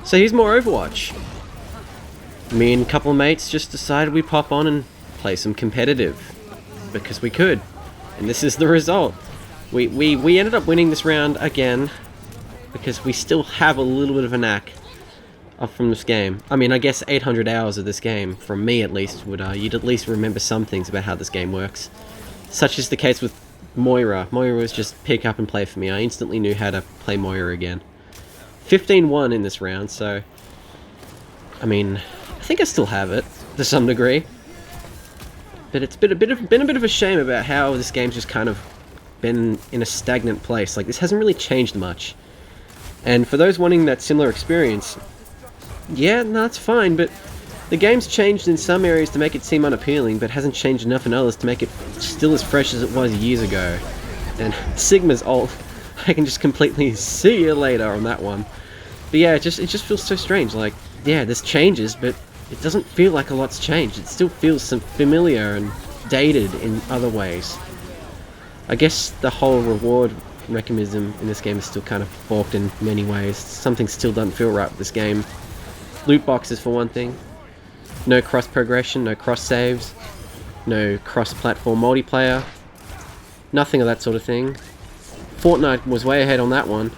So here's more Overwatch. Me and a couple of mates just decided we'd pop on and play some competitive. Because we could. And this is the result. We ended up winning this round again. Because we still have a little bit of a knack from this game. I mean, I guess 800 hours of this game, from me at least, would you'd at least remember some things about how this game works. Such is the case with Moira. Moira was just pick up and play for me. I instantly knew how to play Moira again. 15-1 in this round, so... I mean, I think I still have it, to some degree. But it's been a bit of a shame about how this game's just kind of been in a stagnant place. Like, this hasn't really changed much. And for those wanting that similar experience, yeah, no, that's fine, but the game's changed in some areas to make it seem unappealing, but hasn't changed enough in others to make it still as fresh as it was years ago. And Sigma's ult, I can just completely see you later on that one. But yeah, it just feels so strange. Like, yeah, there's changes, but it doesn't feel like a lot's changed. It still feels some familiar and dated in other ways. I guess the whole reward mechanism in this game is still kind of balked in many ways. Something still doesn't feel right with this game. Loot boxes for one thing. No cross progression, no cross saves, no cross-platform multiplayer. Nothing of that sort of thing. Fortnite was way ahead on that one.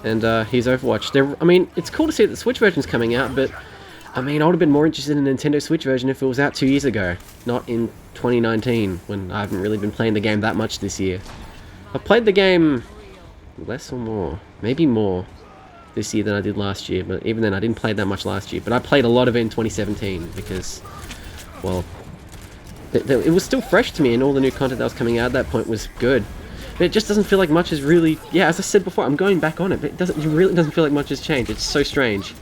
And here's Overwatch. I mean, it's cool to see that the Switch version's coming out, but I mean, I would have been more interested in the Nintendo Switch version if it was out 2 years ago, not in 2019, when I haven't really been playing the game that much this year. I've played the game less or more, maybe more this year than I did last year, but even then I didn't play that much last year. But I played a lot of it in 2017 because, well, it was still fresh to me, and all the new content that was coming out at that point was good. But it just doesn't feel like much has really... Yeah, as I said before, I'm going back on it, but it really doesn't feel like much has changed. It's so strange.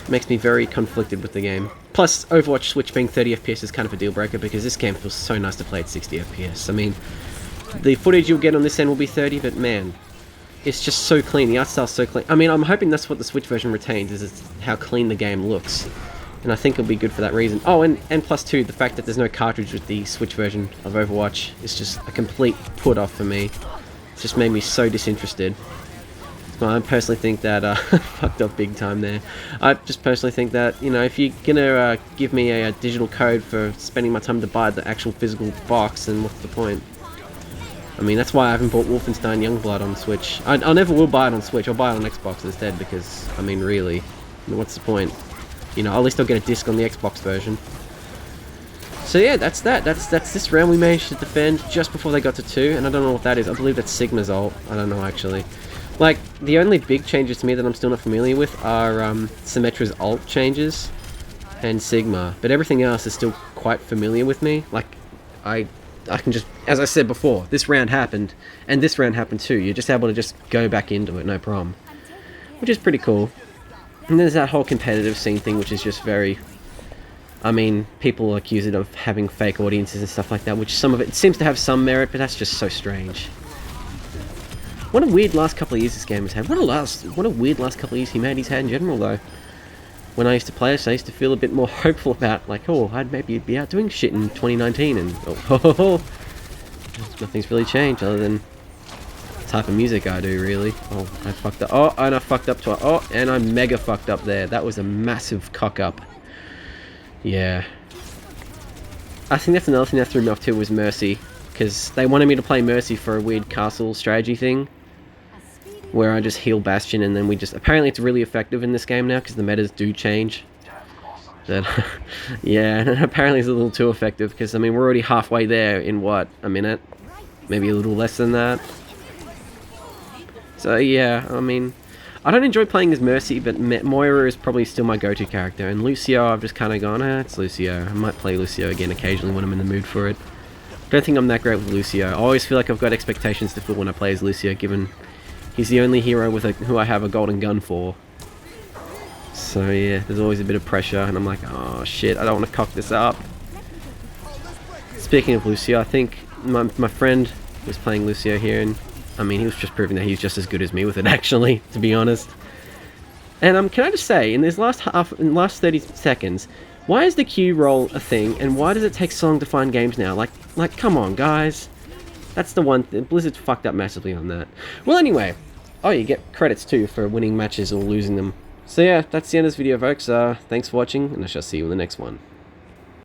It makes me very conflicted with the game. Plus, Overwatch Switch being 30 FPS is kind of a deal breaker, because this game feels so nice to play at 60 FPS. I mean, the footage you'll get on this end will be 30, but man, it's just so clean. The art style's so clean. I mean, I'm hoping that's what the Switch version retains, is it's how clean the game looks. And I think it'll be good for that reason. Oh, and plus two, the fact that there's no cartridge with the Switch version of Overwatch is just a complete put-off for me. It's just made me so disinterested. Well, I personally think that, fucked up big time there. I just personally think that, you know, if you're gonna give me a digital code for spending my time to buy the actual physical box, then what's the point? I mean, that's why I haven't bought Wolfenstein Youngblood on Switch. I never will buy it on Switch. I'll buy it on Xbox instead, because, I mean, really, what's the point? You know, at least I'll get a disc on the Xbox version. So yeah, that's that. That's this round. We managed to defend just before they got to 2, and I don't know what that is. I believe that's Sigma's ult. I don't know, actually. Like, the only big changes to me that I'm still not familiar with are Symmetra's ult changes and Sigma. But everything else is still quite familiar with me. Like, I can just, as I said before, this round happened, and this round happened too. You're just able to just go back into it, no problem. Which is pretty cool. And there's that whole competitive scene thing, which is just very... I mean, people accuse it of having fake audiences and stuff like that, which some of it seems to have some merit, but that's just so strange. What a weird last couple of years this game has had. What a weird last couple of years he's had in general, though. When I used to play this, I used to feel a bit more hopeful about, like, oh, I'd maybe be out doing shit in 2019, and nothing's really changed other than the type of music I do, really. Oh, I fucked up. Oh, and I fucked up twice. Oh, and I mega fucked up there. That was a massive cock up. Yeah. I think that's another thing that threw me off too, was Mercy. Because they wanted me to play Mercy for a weird castle strategy thing, where I just heal Bastion, and then we just... Apparently it's really effective in this game now, because the metas do change. But, yeah, apparently it's a little too effective, because, I mean, we're already halfway there in, what, a minute? Maybe a little less than that. So, yeah, I mean... I don't enjoy playing as Mercy, but Moira is probably still my go-to character, and Lucio, I've just kind of gone, it's Lucio. I might play Lucio again occasionally when I'm in the mood for it. I don't think I'm that great with Lucio. I always feel like I've got expectations to fill when I play as Lucio, given he's the only hero with who I have a golden gun for. So yeah, there's always a bit of pressure, and I'm like, oh shit, I don't want to cock this up. Speaking of Lucio, I think my friend was playing Lucio here, and I mean, he was just proving that he's just as good as me with it, actually, to be honest. And can I just say, in this last 30 seconds, why is the Q roll a thing, and why does it take so long to find games now? Like, come on, guys. That's the one thing. Blizzard's fucked up massively on that. Well, anyway, Oh, you get credits too for winning matches or losing them. So yeah, that's the end of this video, folks. Thanks for watching, and I shall see you in the next one.